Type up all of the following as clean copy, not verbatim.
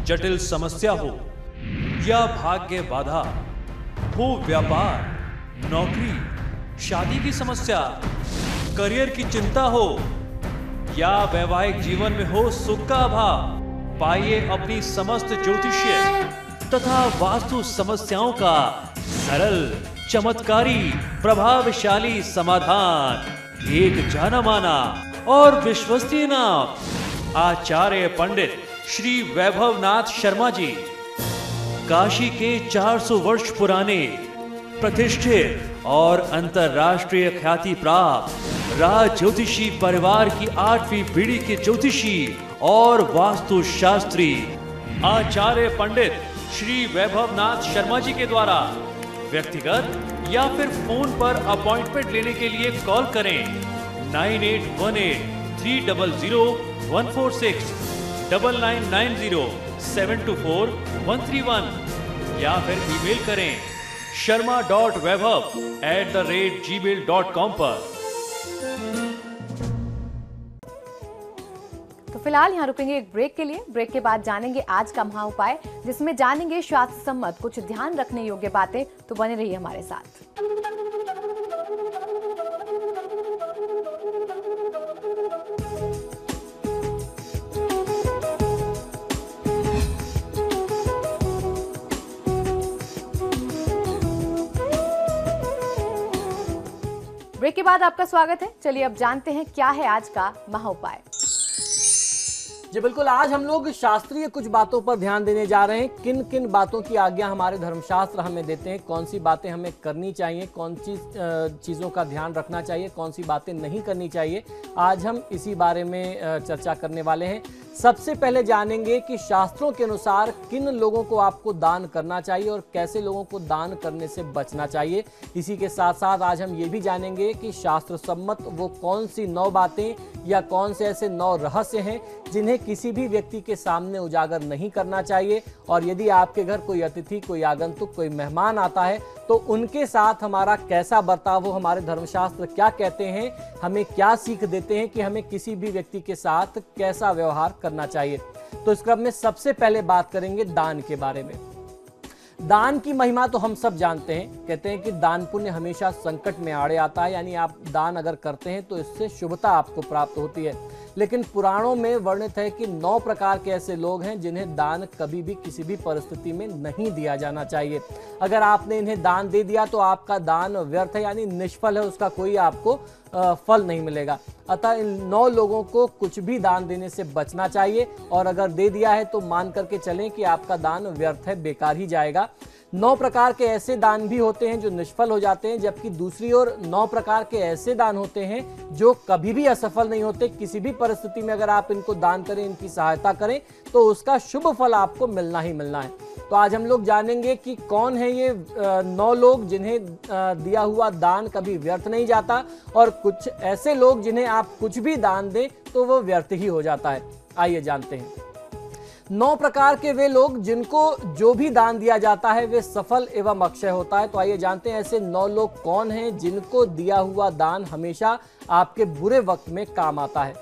जटिल समस्या हो या भाग्य बाधा हो, व्यापार, नौकरी, शादी की समस्या, करियर की चिंता हो या वैवाहिक जीवन में हो सुख का अभाव, पाइए अपनी समस्त ज्योतिषीय तथा वास्तु समस्याओं का सरल, चमत्कारी, प्रभावशाली समाधान। एक जाना माना और विश्वसनीय नाम, आचार्य पंडित श्री वैभवनाथ शर्मा जी, काशी के 400 वर्ष पुराने प्रतिष्ठित और अंतरराष्ट्रीय ख्याति प्राप्त राज ज्योतिषी परिवार की 8वीं पीढ़ी के ज्योतिषी और वास्तु शास्त्री आचार्य पंडित श्री वैभवनाथ शर्मा जी के द्वारा व्यक्तिगत या फिर फोन पर अपॉइंटमेंट लेने के लिए कॉल करें 9818300146, 9990724131 या फिर ईमेल करें sharma.vaibhav@gmail.com पर। तो फिलहाल यहाँ रुकेंगे एक ब्रेक के लिए। ब्रेक के बाद जानेंगे आज का महा उपाय, जिसमें जानेंगे शास्त्र सम्मत कुछ ध्यान रखने योग्य बातें। तो बने रहिए हमारे साथ। ब्रेक के बाद आपका स्वागत है। चलिए अब जानते हैं क्या है आज का महा उपाय। जी बिल्कुल, आज हम लोग शास्त्रीय कुछ बातों पर ध्यान देने जा रहे हैं। किन किन बातों की आज्ञा हमारे धर्मशास्त्र हमें देते हैं, कौन सी बातें हमें करनी चाहिए, कौन सी चीज़ों का ध्यान रखना चाहिए, कौन सी बातें नहीं करनी चाहिए, आज हम इसी बारे में चर्चा करने वाले हैं। सबसे पहले जानेंगे कि शास्त्रों के अनुसार किन लोगों को आपको दान करना चाहिए और कैसे लोगों को दान करने से बचना चाहिए। इसी के साथ साथ आज हम ये भी जानेंगे कि शास्त्र सम्मत वो कौन सी 9 बातें या कौन से ऐसे 9 रहस्य हैं जिन्हें किसी भी व्यक्ति के सामने उजागर नहीं करना चाहिए। और यदि आपके घर कोई अतिथि, कोई आगंतुक, कोई मेहमान आता है तो उनके साथ हमारा कैसा बर्ताव हो, हमारे धर्मशास्त्र क्या कहते हैं, हमें क्या सीख देते हैं कि हमें किसी भी व्यक्ति के साथ कैसा व्यवहार करना चाहिए। तो इस क्रम में सबसे पहले बात करेंगे दान के बारे में। दान की महिमा तो हम सब जानते हैं। कहते हैं कि दान पुण्य हमेशा संकट में आड़े आता है, यानी आप दान अगर करते हैं तो इससे शुभता आपको प्राप्त होती है। लेकिन पुराणों में वर्णित है कि 9 प्रकार के ऐसे लोग हैं जिन्हें दान कभी भी किसी भी परिस्थिति में नहीं दिया जाना चाहिए। अगर आपने इन्हें दान दे दिया तो आपका दान व्यर्थ है, यानी निष्फल है, उसका कोई आपको फल नहीं मिलेगा। अतः इन 9 लोगों को कुछ भी दान देने से बचना चाहिए, और अगर दे दिया है तो मान करके चलें कि आपका दान व्यर्थ है, बेकार ही जाएगा। 9 प्रकार के ऐसे दान भी होते हैं जो निष्फल हो जाते हैं, जबकि दूसरी ओर 9 प्रकार के ऐसे दान होते हैं जो कभी भी असफल नहीं होते। किसी भी परिस्थिति में अगर आप इनको दान करें, इनकी सहायता करें तो उसका शुभ फल आपको मिलना ही मिलना है। तो आज हम लोग जानेंगे कि कौन है ये 9 लोग जिन्हें दिया हुआ दान कभी व्यर्थ नहीं जाता, और कुछ ऐसे लोग जिन्हें आप कुछ भी दान दें तो वो व्यर्थ ही हो जाता है। आइए जानते हैं। 9 प्रकार के वे लोग जिनको जो भी दान दिया जाता है वे सफल एवं अक्षय होता है। तो आइए जानते हैं ऐसे 9 लोग कौन हैं जिनको दिया हुआ दान हमेशा आपके बुरे वक्त में काम आता है।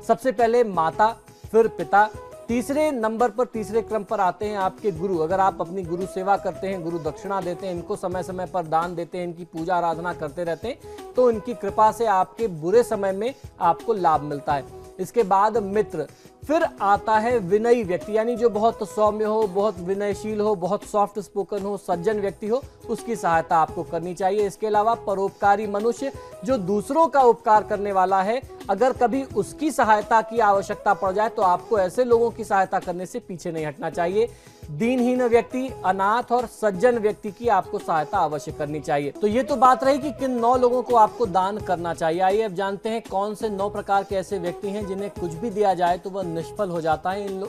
सबसे पहले माता, फिर पिता, तीसरे नंबर पर, तीसरे क्रम पर आते हैं आपके गुरु। अगर आप अपनी गुरु सेवा करते हैं, गुरु दक्षिणा देते हैं, इनको समय समय पर दान देते हैं, इनकी पूजा आराधना करते रहते हैं, तो इनकी कृपा से आपके बुरे समय में आपको लाभ मिलता है। इसके बाद मित्र, फिर आता है विनयी व्यक्ति, यानी जो बहुत सौम्य हो, बहुत विनयशील हो, बहुत सॉफ्ट स्पोकन हो, सज्जन व्यक्ति हो, उसकी सहायता आपको करनी चाहिए। इसके अलावा परोपकारी मनुष्य, जो दूसरों का उपकार करने वाला है, अगर कभी उसकी सहायता की आवश्यकता पड़ जाए तो आपको ऐसे लोगों की सहायता करने से पीछे नहीं हटना चाहिए। दीनहीन व्यक्ति, अनाथ और सज्जन व्यक्ति की आपको सहायता अवश्य करनी चाहिए। तो ये तो बात रही कि किन 9 लोगों को आपको दान करना चाहिए। आइए अब जानते हैं कौन से 9 प्रकार के ऐसे व्यक्ति हैं जिन्हें कुछ भी दिया जाए तो वह निष्फल हो जाता है। इन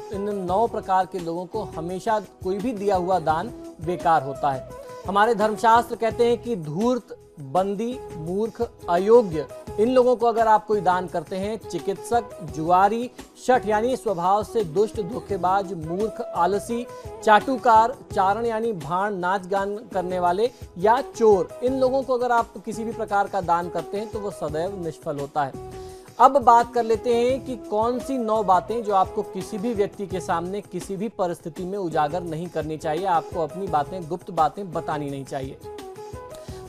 9 प्रकार के लोगों को हमेशा कोई भी दिया हुआ दान बेकार होता है। हमारे धर्मशास्त्र कहते हैं कि धूर्त, बंदी, मूर्ख, अयोग्य, इन लोगों को अगर आप कोई दान करते हैं, चिकित्सक, जुआरी, शठ यानी स्वभाव से दुष्ट, धोखेबाज, मूर्ख, आलसी, चाटुकार, चारण यानी भाण, नाच गान करने वाले, या चोर, इन लोगों को अगर आप किसी भी प्रकार का दान करते हैं तो वो सदैव निष्फल होता है। अब बात कर लेते हैं कि कौन सी 9 बातें जो आपको किसी भी व्यक्ति के सामने किसी भी परिस्थिति में उजागर नहीं करनी चाहिए। आपको अपनी बातें, गुप्त बातें बतानी नहीं चाहिए।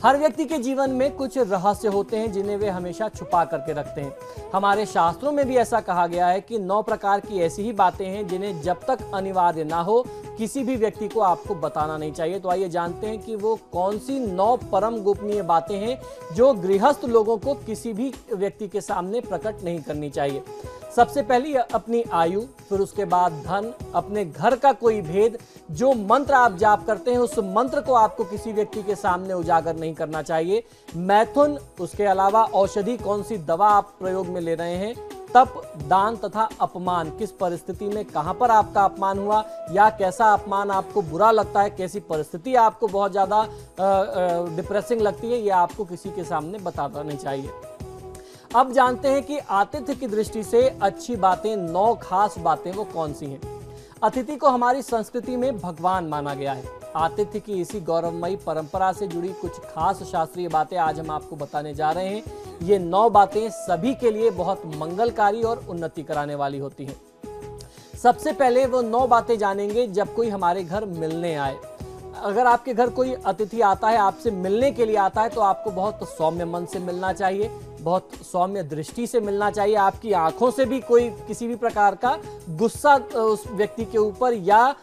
हर व्यक्ति के जीवन में कुछ रहस्य होते हैं जिन्हें वे हमेशा छुपा करके रखते हैं। हमारे शास्त्रों में भी ऐसा कहा गया है कि 9 प्रकार की ऐसी ही बातें हैं जिन्हें जब तक अनिवार्य ना हो किसी भी व्यक्ति को आपको बताना नहीं चाहिए। तो आइए जानते हैं कि वो कौन सी 9 परम गोपनीय बातें हैं जो गृहस्थ लोगों को किसी भी व्यक्ति के सामने प्रकट नहीं करनी चाहिए। सबसे पहली अपनी आयु, फिर उसके बाद धन, अपने घर का कोई भेद, जो मंत्र आप जाप करते हैं उस मंत्र को आपको किसी व्यक्ति के सामने उजागर नहीं करना चाहिए। मैथुन, उसके अलावा औषधि, कौन सी दवा आप प्रयोग में ले रहे हैं, तप, दान तथा अपमान, किस परिस्थिति में कहां पर आपका अपमान हुआ या कैसा अपमान आपको बुरा लगता है, कैसी परिस्थिति आपको बहुत ज्यादा डिप्रेसिंग लगती है, यह आपको किसी के सामने बताना नहीं चाहिए। अब जानते हैं कि आतिथ्य की दृष्टि से अच्छी बातें, 9 खास बातें वो कौन सी हैं। अतिथि को हमारी संस्कृति में भगवान माना गया है। आतिथ्य की इसी गौरवमयी परंपरा से जुड़ी कुछ खास शास्त्रीय बातें आज हम आपको बताने जा रहे हैं। ये 9 बातें सभी के लिए बहुत मंगलकारी और उन्नति कराने वाली होती हैं। सबसे पहले वो 9 बातें जानेंगे जब कोई हमारे घर मिलने आए। अगर आपके घर कोई अतिथि आता है, आपसे मिलने के लिए आता है, तो आपको बहुत सौम्य मन से मिलना चाहिए, बहुत सौम्य दृष्टि से मिलना चाहिए। आपकी आंखों से भी कोई किसी भी प्रकार का गुस्सा उस व्यक्ति के ऊपर या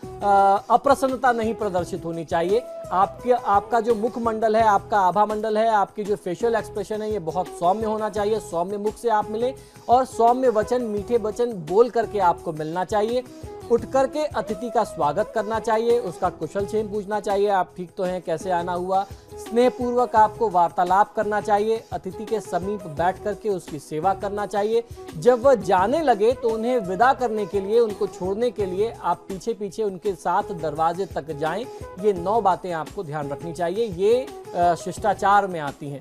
अप्रसन्नता नहीं प्रदर्शित होनी चाहिए। आपका जो मुखमंडल है, आपका आभा मंडल है, आपकी जो फेशियल एक्सप्रेशन है, ये बहुत सौम्य होना चाहिए। सौम्य मुख से आप मिलें और सौम्य वचन, मीठे वचन बोल करके आपको मिलना चाहिए। उठ करके अतिथि का स्वागत करना चाहिए, उसका कुशल क्षेम पूछना चाहिए, आप ठीक तो हैं, कैसे आना हुआ। स्नेहपूर्वक आपको वार्तालाप करना चाहिए। अतिथि के समीप बैठ करके उसकी सेवा करना चाहिए। जब वह जाने लगे तो उन्हें विदा करने के लिए, उनको छोड़ने के लिए आप पीछे पीछे उनके साथ दरवाजे तक जाएं। ये 9 बातें आपको ध्यान रखनी चाहिए, ये शिष्टाचार में आती हैं।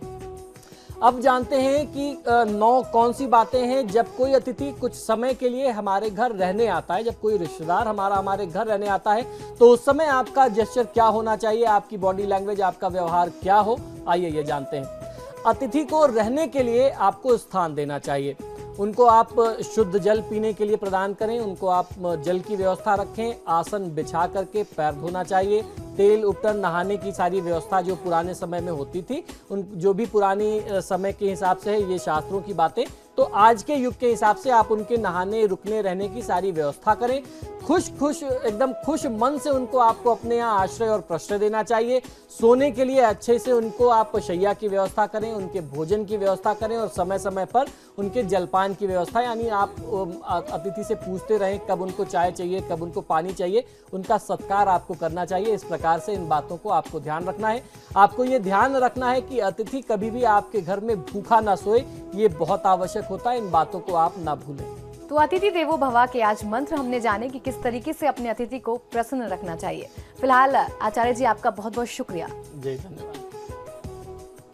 अब जानते हैं कि 9 कौन सी बातें हैं जब कोई अतिथि कुछ समय के लिए हमारे घर रहने आता है। जब कोई रिश्तेदार हमारे घर रहने आता है तो उस समय आपका जेस्चर क्या होना चाहिए, आपकी बॉडी लैंग्वेज, आपका व्यवहार क्या हो, आइए ये जानते हैं। अतिथि को रहने के लिए आपको स्थान देना चाहिए। उनको आप शुद्ध जल पीने के लिए प्रदान करें, उनको आप जल की व्यवस्था रखें, आसन बिछा करके पैर धोना चाहिए। तेल उपटन, नहाने की सारी व्यवस्था जो पुराने समय में होती थी, उन जो भी पुरानी समय के हिसाब से है, ये शास्त्रों की बातें, तो आज के युग के हिसाब से आप उनके नहाने, रुकने, रहने की सारी व्यवस्था करें। एकदम खुश मन से उनको आपको अपने यहाँ आश्रय और प्रश्रय देना चाहिए। सोने के लिए अच्छे से उनको आप शैया की व्यवस्था करें, उनके भोजन की व्यवस्था करें और समय समय पर उनके जलपान की व्यवस्था, यानी आप अतिथि से पूछते रहें कब उनको चाय चाहिए, कब उनको पानी चाहिए, उनका सत्कार आपको करना चाहिए। इस प्रकार से इन बातों को आपको ध्यान रखना है। आपको ये ध्यान रखना है कि अतिथि कभी भी आपके घर में भूखा ना सोए, ये बहुत आवश्यक होता है। इन बातों को आप ना भूलें। तो अतिथि देवो भव के आज मंत्र हमने जाने कि किस तरीके से अपने अतिथि को प्रसन्न रखना चाहिए। फिलहाल आचार्य जी, आपका बहुत बहुत शुक्रिया। जी धन्यवाद।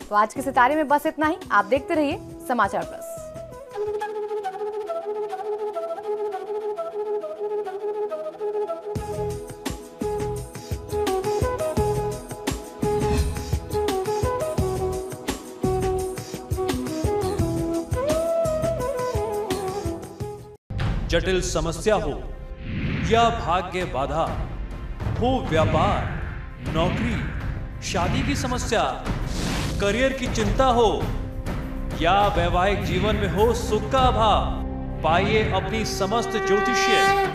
तो आज के सितारे में बस इतना ही। आप देखते रहिए समाचार प्लस। जटिल समस्या हो या भाग्य बाधा हो, व्यापार, नौकरी, शादी की समस्या, करियर की चिंता हो या वैवाहिक जीवन में हो सुख का अभाव, पाइए अपनी समस्त ज्योतिषीय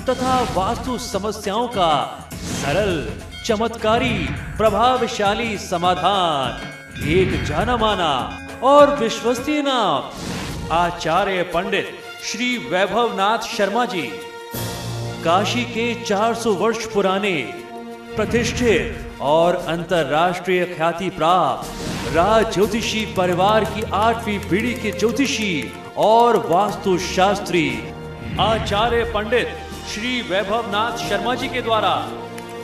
तथा वास्तु समस्याओं का सरल, चमत्कारी, प्रभावशाली समाधान। एक जाना माना और विश्वसनीय नाम, आचार्य पंडित श्री वैभवनाथ शर्मा जी। काशी के 400 वर्ष पुराने, प्रतिष्ठित और अंतरराष्ट्रीय ख्याति प्राप्त राज ज्योतिषी परिवार की 8वीं पीढ़ी के ज्योतिषी और वास्तु शास्त्री आचार्य पंडित श्री वैभवनाथ शर्मा जी के द्वारा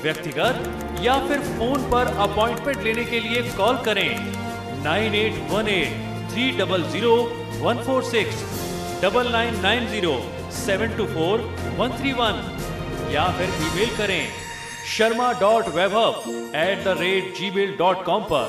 व्यक्तिगत या फिर फोन पर अपॉइंटमेंट लेने के लिए कॉल करें 9818 300 146 9990 724 131 या फिर ईमेल करें sharma.vaibhav@gmail.com पर।